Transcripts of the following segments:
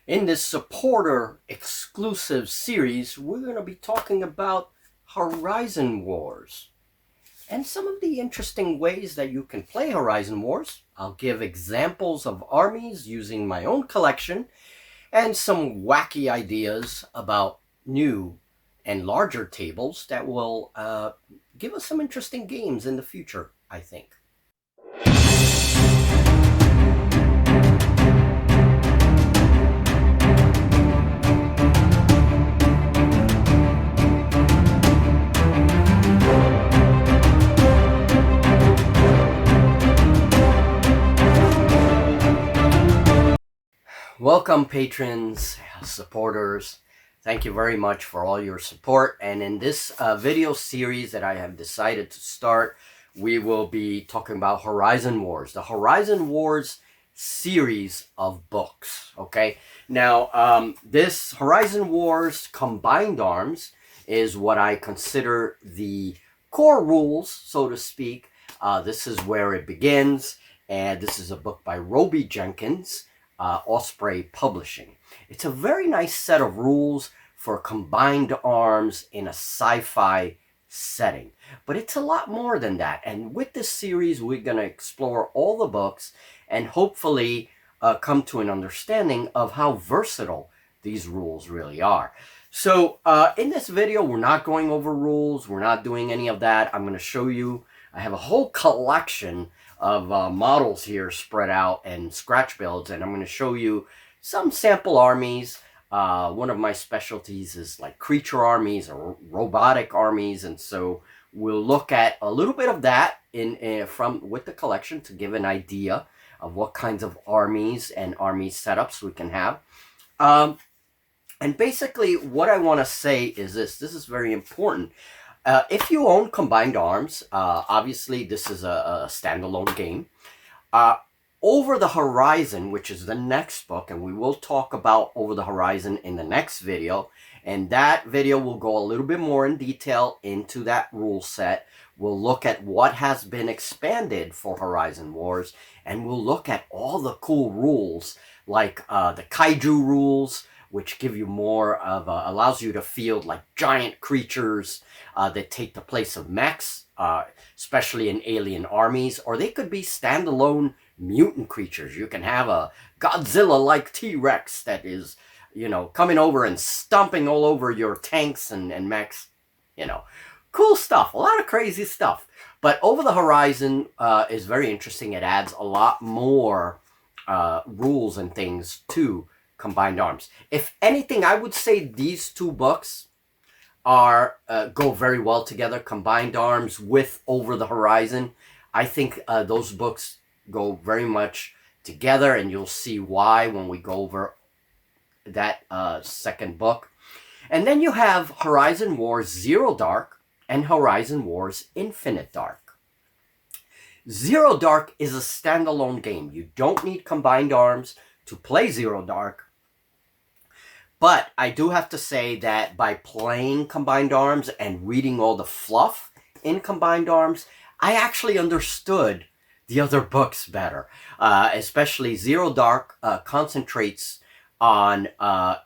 In this supporter exclusive series, we're going to be talking about Horizon Wars and some of the interesting ways that you can play Horizon Wars. I'll give examples of armies using my own collection and some wacky ideas about new and larger tables that will give us some interesting games in the future, I think. Welcome, patrons, supporters. Thank you very much for all your support. And in this video series that I have decided to start, we will be talking about Horizon Wars, the Horizon Wars series of books. Okay, now this Horizon Wars Combined Arms is what I consider the core rules, so to speak. This is where it begins, and this is a book by Roby Jenkins. Osprey Publishing. It's a very nice set of rules for combined arms in a sci-fi setting, but it's a lot more than that. And with this series, we're going to explore all the books and hopefully come to an understanding of how versatile these rules really are. So in this video, we're not going over rules. We're not doing any of that. I'm going to show you. I have a whole collection of models here spread out and scratch builds, and I'm going to show you some sample armies. One of my specialties is like creature armies or robotic armies, and so we'll look at a little bit of that with the collection to give an idea of what kinds of armies and army setups we can have. And basically what I want to say is this is very important. If you own Combined Arms, obviously this is a standalone game. Over the Horizon, which is the next book, and we will talk about Over the Horizon in the next video, and that video will go a little bit more in detail into that rule set. We'll look at what has been expanded for Horizon Wars, and we'll look at all the cool rules, like the Kaiju rules, which give you more of allows you to field like giant creatures that take the place of mechs, especially in alien armies, or they could be standalone mutant creatures. You can have a Godzilla-like T-Rex that is, coming over and stomping all over your tanks and mechs. Cool stuff, a lot of crazy stuff. But Over the Horizon is very interesting. It adds a lot more rules and things to Combined Arms. If anything, I would say these two books go very well together. Combined Arms with Over the Horizon. I think those books go very much together, and you'll see why when we go over that second book. And then you have Horizon Wars Zero Dark and Horizon Wars Infinite Dark. Zero Dark is a standalone game. You don't need Combined Arms to play Zero Dark. But I do have to say that by playing Combined Arms and reading all the fluff in Combined Arms, I actually understood the other books better. Especially Zero Dark concentrates on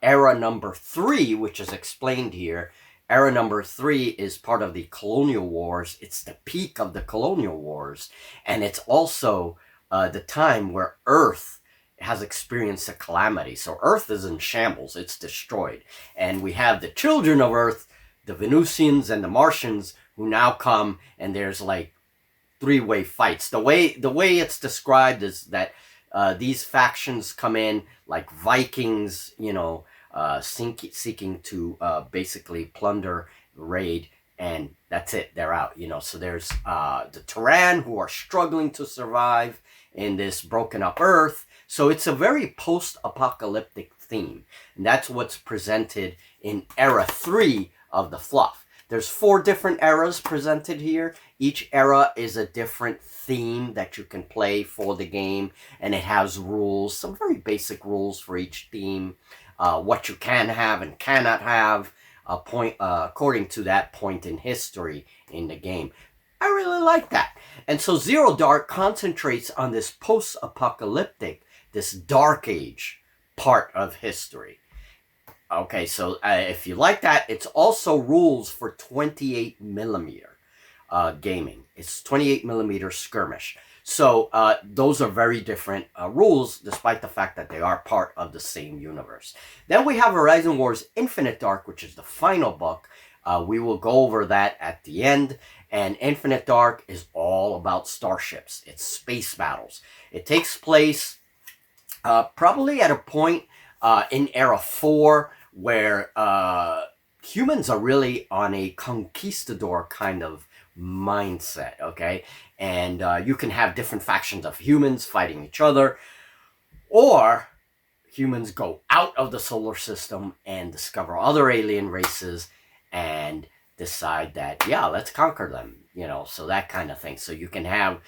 era number 3, which is explained here. Era number 3 is part of the Colonial Wars. It's the peak of the Colonial Wars. And it's also the time where Earth has experienced a calamity. So Earth is in shambles. It's destroyed. And we have the children of Earth, the Venusians and the Martians, who now come, and there's like three-way fights. The way it's described is that these factions come in like Vikings, seeking to basically plunder, raid, and that's it. They're out. So there's the Terran, who are struggling to survive in this broken up Earth. So it's a very post-apocalyptic theme. And that's what's presented in Era 3 of the fluff. There's 4 different eras presented here. Each era is a different theme that you can play for the game. And it has rules, some very basic rules for each theme. What you can have and cannot have according to that point in history in the game. I really like that. And so Zero Dark concentrates on this post-apocalyptic, this dark age, part of history. Okay, so if you like that, it's also rules for 28 millimeter gaming. It's 28 millimeter skirmish. So those are very different rules, despite the fact that they are part of the same universe. Then we have Horizon Wars Infinite Dark, which is the final book. We will go over that at the end. And Infinite Dark is all about starships. It's space battles. It takes place probably at a point in Era 4 where humans are really on a conquistador kind of mindset, okay? And you can have different factions of humans fighting each other, or humans go out of the solar system and discover other alien races and decide that, yeah, let's conquer them, you know, so that kind of thing. So you can have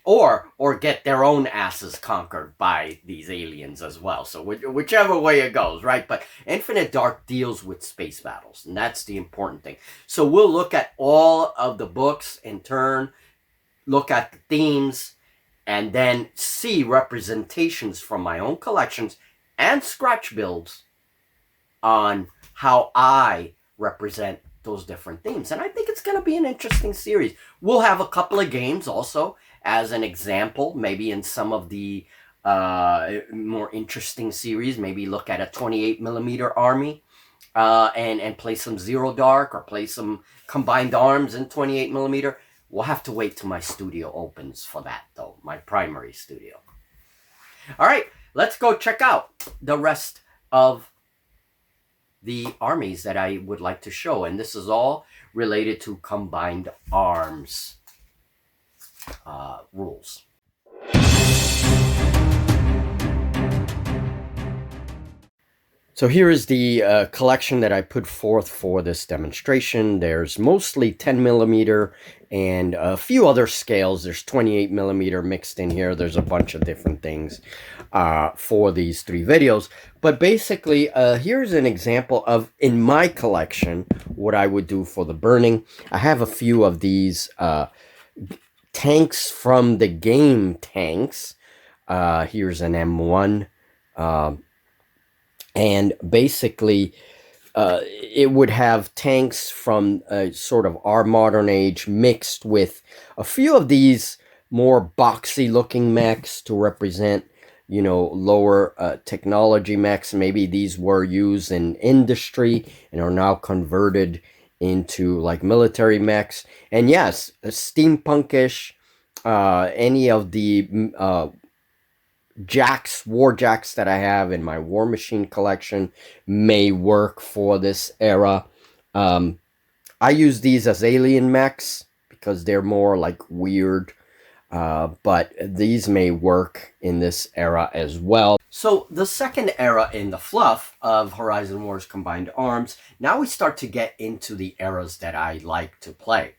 or get their own asses conquered by these aliens as well. So whichever way it goes, right? But Infinite Dark deals with space battles, and that's the important thing. So we'll look at all of the books in turn, look at the themes, and then see representations from my own collections and scratch builds on how I represent those different themes. And I think it's going to be an interesting series. We'll have a couple of games also as an example, maybe in some of the more interesting series. Maybe look at a 28 millimeter army and play some Zero Dark or play some Combined Arms in 28 millimeter. We'll have to wait till my studio opens for that, though, my primary studio. All right, let's go check out the rest of the armies that I would like to show. And this is all related to Combined Arms rules. So here is the collection that I put forth for this demonstration. There's mostly 10 millimeter and a few other scales. There's 28 millimeter mixed in here. There's a bunch of different things for these three videos. But basically, here's an example of, in my collection, what I would do for the burning. I have a few of these tanks from the game tanks. Here's an M1. And basically, it would have tanks from sort of our modern age mixed with a few of these more boxy looking mechs to represent, you know, lower technology mechs. Maybe these were used in industry and are now converted into like military mechs. And yes, steampunkish, any of the war jacks that I have in my War Machine collection may work for this era. I use these as alien mechs because they're more like weird, but these may work in this era as well. So the second era in the fluff of Horizon Wars Combined Arms, now we start to get into the eras that I like to play.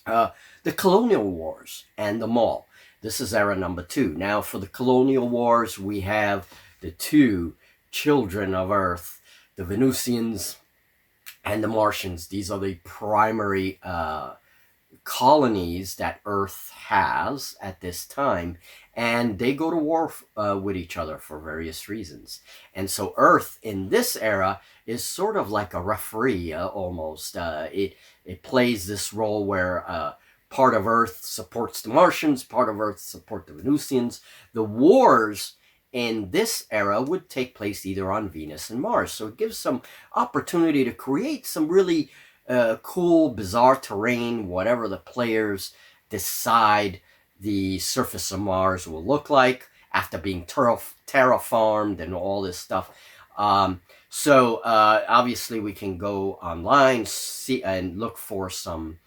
The Colonial Wars and the Maul. This is era number 2. Now, for the Colonial Wars, we have the two children of Earth, the Venusians and the Martians. These are the primary colonies that Earth has at this time, and they go to war with each other for various reasons. And so Earth in this era is sort of like a referee almost. It plays this role where part of Earth supports the Martians, part of Earth support the Venusians. The wars in this era would take place either on Venus and Mars. So it gives some opportunity to create some really cool, bizarre terrain, whatever the players decide the surface of Mars will look like after being terraformed and all this stuff. So obviously we can go online, see and look for some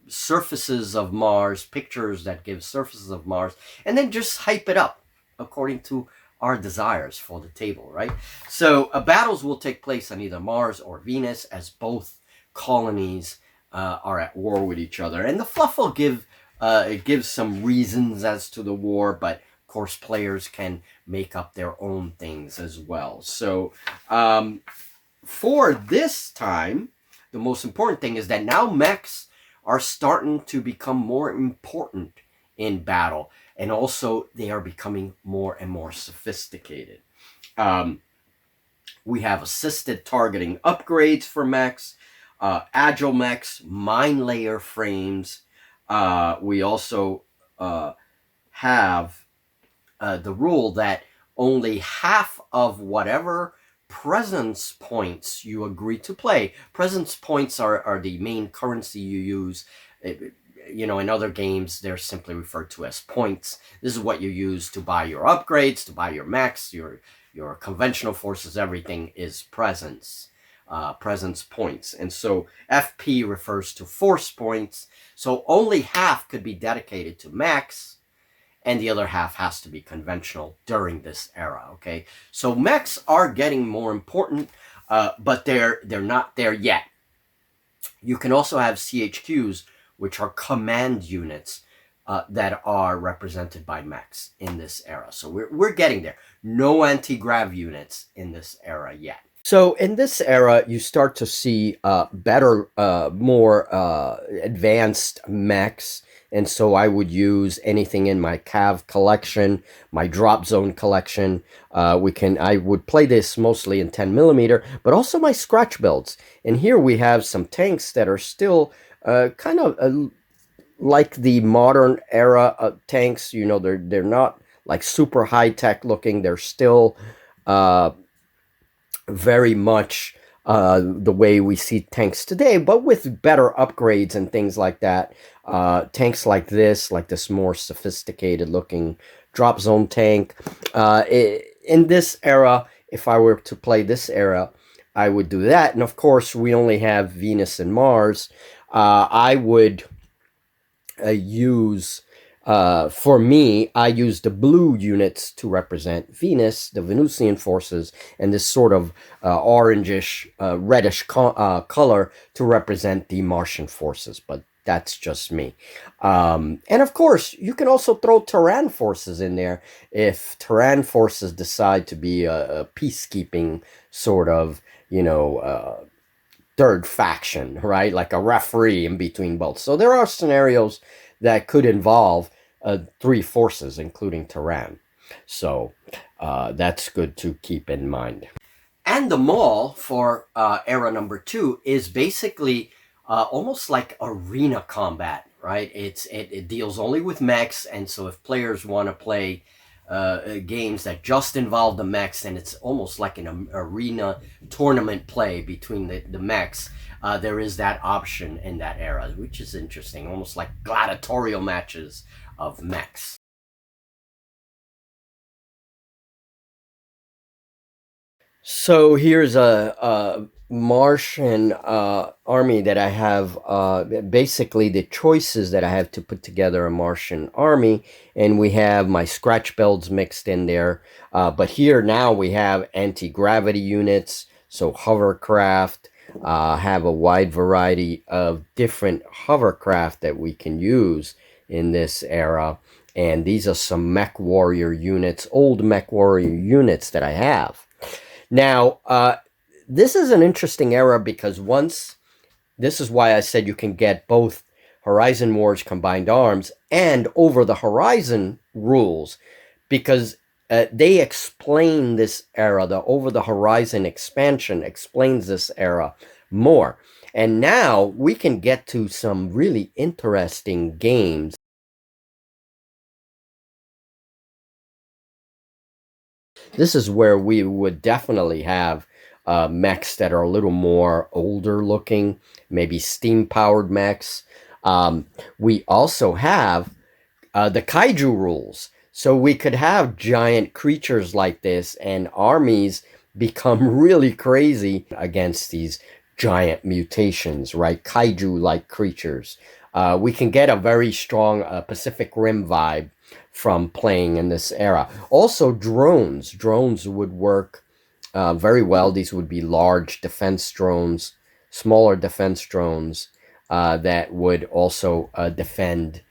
surfaces of Mars, pictures that give surfaces of Mars, and then just hype it up according to our desires for the table, right? So battles will take place on either Mars or Venus as both colonies are at war with each other. And the fluff will give it gives some reasons as to the war, but of course players can make up their own things as well. So for this time, the most important thing is that now mechs are starting to become more important in battle. and also they are becoming more and more sophisticated. We have assisted targeting upgrades for mechs, agile mechs, mine layer frames. We also have the rule that only half of whatever presence points you agree to play. Presence points are the main currency you use. You know, in other games, they're simply referred to as points. This is what you use to buy your upgrades, to buy your mechs, your conventional forces. Everything is presence. Presence points. And so FP refers to force points. So only half could be dedicated to mechs, and the other half has to be conventional during this era. Okay, so mechs are getting more important, but they're not there yet. You can also have CHQs, which are command units that are represented by mechs in this era. So we're getting there. No anti-grav units in this era yet. So in this era, you start to see better, more advanced mechs. And so I would use anything in my Cav collection, my Drop Zone collection. I would play this mostly in 10mm, but also my scratch builds. And here we have some tanks that are still kind of like the modern era tanks. You know, they're not like super high tech looking. They're still very much the way we see tanks today, but with better upgrades and things like that. Tanks like this more sophisticated looking Drop Zone tank. In this era, if I were to play this era, I would do that. And of course, we only have Venus and Mars. I would use... for me, I use the blue units to represent Venus, the Venusian forces, and this sort of orangish, reddish color to represent the Martian forces. But that's just me. And of course, you can also throw Terran forces in there if Terran forces decide to be a peacekeeping sort of, you know, third faction, right? Like a referee in between both. So there are scenarios that could involve 3 forces, including Terran. So that's good to keep in mind. And the Maul for era number 2 is basically almost like arena combat, right? It deals only with mechs, and so if players want to play games that just involve the mechs, and it's almost like an arena tournament play between the mechs. There is that option in that era, which is interesting, almost like gladiatorial matches of mechs. So here's a Martian army that I have, basically the choices that I have to put together a Martian army, and we have my scratch builds mixed in there. But here now we have anti-gravity units, so hovercraft, have a wide variety of different hovercraft that we can use in this era. And these are some mech warrior units, old mech warrior units that I have. Now, this is an interesting era because this is why I said you can get both Horizon Wars Combined Arms and Over the Horizon rules, because they explain this era. The Over the Horizon expansion explains this era more. And now we can get to some really interesting games. This is where we would definitely have mechs that are a little more older looking, maybe steam-powered mechs. We also have the kaiju rules. So we could have giant creatures like this, and armies become really crazy against these giant mutations, right? Kaiju-like creatures. We can get a very strong Pacific Rim vibe from playing in this era. Also, drones. Drones would work very well. These would be large defense drones, smaller defense drones that would also defend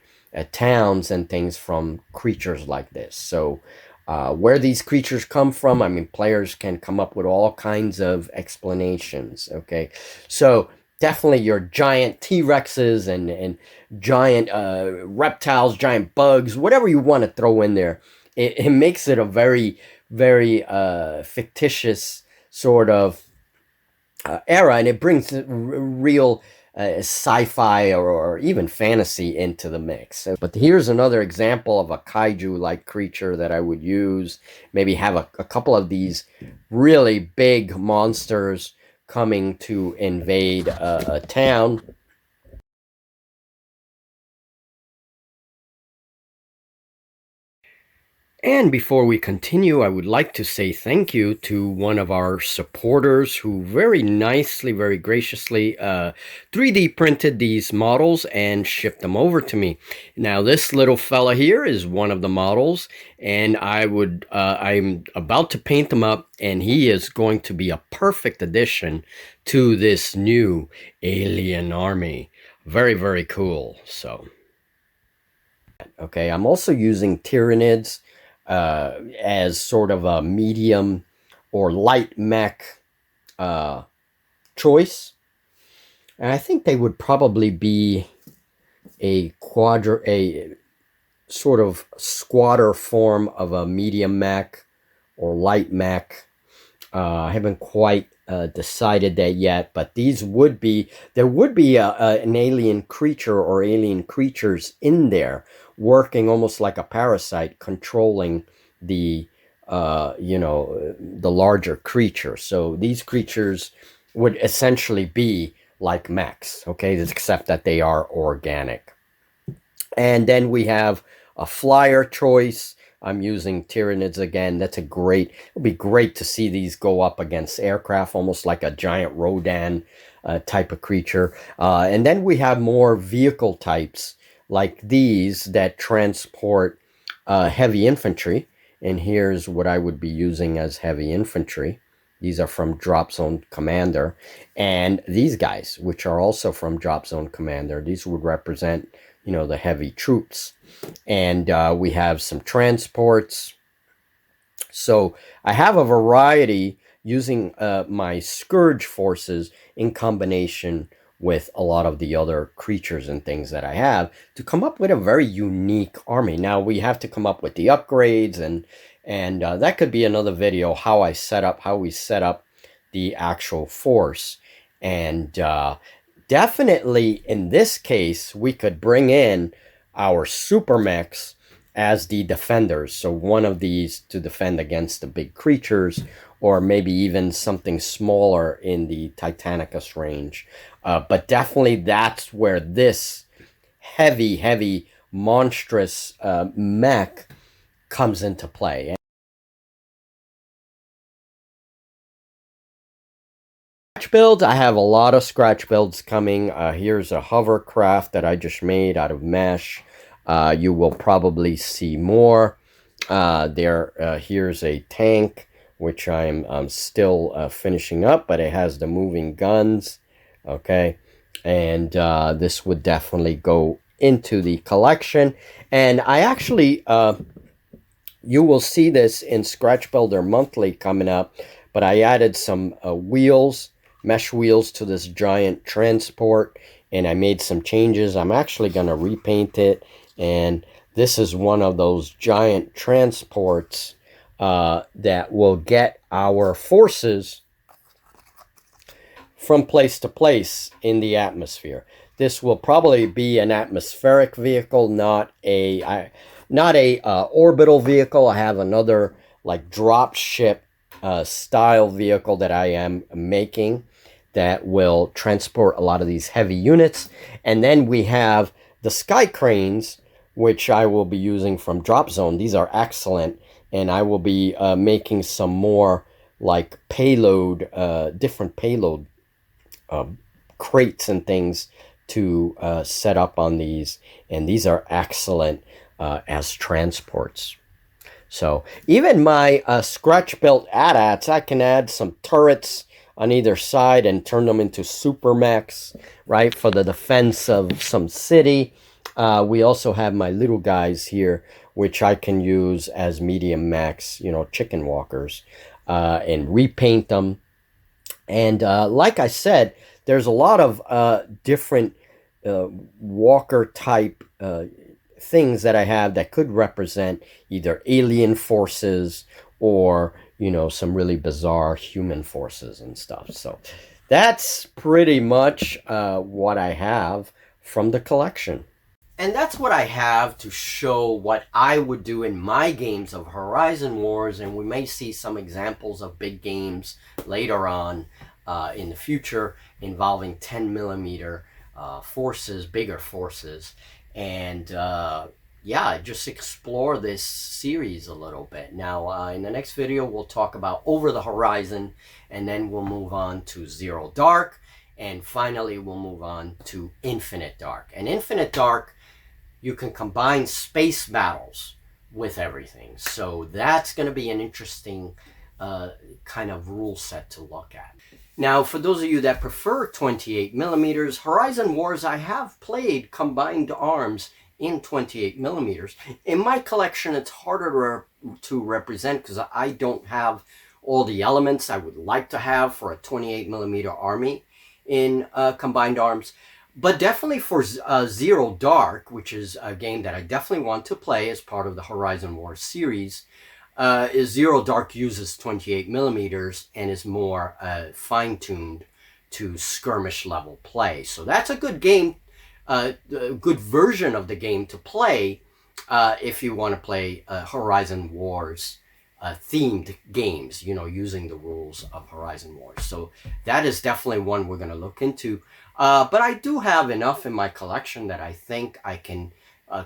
towns and things from creatures like this. So where these creatures come from, I mean, players can come up with all kinds of explanations, okay? So definitely your giant T-Rexes and giant reptiles, giant bugs, whatever you want to throw in there. It makes it a very, very fictitious sort of era, and it brings real sci-fi or even fantasy into the mix. But here's another example of a kaiju-like creature that I would use. Maybe have a couple of these really big monsters coming to invade a town. And before we continue, I would like to say thank you to one of our supporters who very nicely, very graciously 3D printed these models and shipped them over to me. Now, this little fella here is one of the models, and I'm about to paint him up, and he is going to be a perfect addition to this new alien army. Very, very cool. So, okay, I'm also using Tyranids as sort of a medium or light mech choice. And I think they would probably be a sort of squatter form of a medium mech or light mech. I haven't quite decided that yet, but there would be an alien creature or alien creatures in there working almost like a parasite, controlling the the larger creature. So these creatures would essentially be like mechs, okay, except that they are organic. And then we have a flyer choice. I'm using Tyranids again. That's it'll be great to see these go up against aircraft, almost like a giant Rodan type of creature. And then we have more vehicle types like these that transport heavy infantry. And here's what I would be using as heavy infantry. These are from Drop Zone Commander. And these guys, which are also from Drop Zone Commander, these would represent, the heavy troops. And we have some transports. So I have a variety using my Scourge forces in combination with a lot of the other creatures and things that I have to come up with a very unique army. Now we have to come up with the upgrades, and that could be another video, how we set up the actual force. And definitely in this case, we could bring in our super mechs as the defenders. So one of these to defend against the big creatures, or maybe even something smaller in the Titanicus range. But definitely that's where this heavy, monstrous mech comes into play. Scratch builds, I have a lot of scratch builds coming. Here's a hovercraft that I just made out of mesh. You will probably see more. Here's a tank, which I'm still finishing up, but it has the moving guns. Okay, and this would definitely go into the collection. And I actually, you will see this in Scratch Builder Monthly coming up, but I added some mesh wheels to this giant transport, and I made some changes. I'm actually going to repaint it, and this is one of those giant transports that will get our forces from place to place in the atmosphere. This will probably be an atmospheric vehicle, not a orbital vehicle. I have another like drop ship style vehicle that I am making that will transport a lot of these heavy units. And then we have the sky cranes, which I will be using from Drop Zone. These are excellent, and I will be making some more like different payload crates and things to set up on these, and these are excellent as transports. So even my scratch built AT-ATs, I can add some turrets on either side and turn them into super mechs, right, for the defense of some city. We also have my little guys here, which I can use as medium mechs, chicken walkers, and repaint them. And like I said, there's a lot of different Walker type things that I have that could represent either alien forces or, you know, some really bizarre human forces and stuff. So that's pretty much what I have from the collection. And that's what I have to show what I would do in my games of Horizon Wars, and we may see some examples of big games later on in the future involving 10 millimeter forces, bigger forces, and yeah, just explore this series a little bit. Now, in the next video, we'll talk about Over the Horizon, and then we'll move on to Zero Dark, and finally, we'll move on to Infinite Dark. And Infinite Dark, you can combine space battles with everything. So that's going to be an interesting kind of rule set to look at. Now, for those of you that prefer 28 millimeters, Horizon Wars, I have played combined arms in 28 millimeters. In my collection, it's harder to represent because I don't have all the elements I would like to have for a 28 millimeter army in combined arms. But definitely for Zero Dark, which is a game that I definitely want to play as part of the Horizon Wars series, is Zero Dark uses 28 millimeters and is more fine-tuned to skirmish level play. So that's a good game, a good version of the game to play if you want to play Horizon Wars themed games, you know, using the rules of Horizon Wars. So that is definitely one we're going to look into. But I do have enough in my collection that I think I can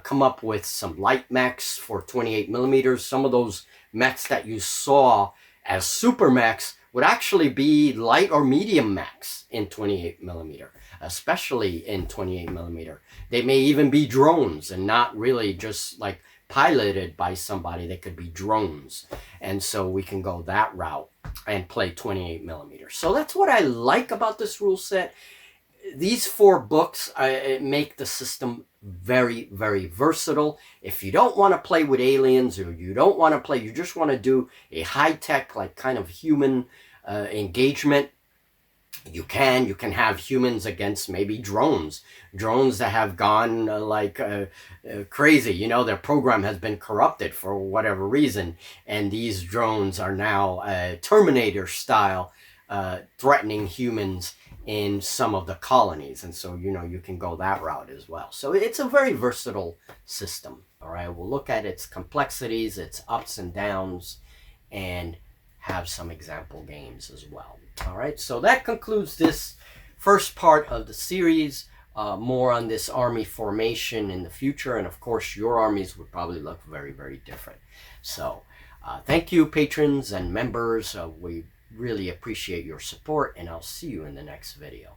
come up with some light mechs for 28 millimeters. Some of those mechs that you saw as super mechs would actually be light or medium mechs in 28 millimeter, especially in 28 millimeter. They may even be drones and not really just like piloted by somebody. They could be drones. And so we can go that route and play 28 millimeters. So that's what I like about this rule set. These 4 books make the system very, very versatile. If you don't want to play with aliens, or you don't want to play, you just want to do a high-tech, like kind of human engagement, you can have humans against maybe drones that have gone crazy. You know, their program has been corrupted for whatever reason, and these drones are now Terminator style threatening humans in some of the colonies. And so, you know, you can go that route as well. So it's a very versatile system. All right, we'll look at its complexities, its ups and downs, and have some example games as well. All right, so that concludes this first part of the series. More on this army formation in the future, and of course your armies would probably look very, very different. So thank you, patrons and members. We really appreciate your support, and I'll see you in the next video.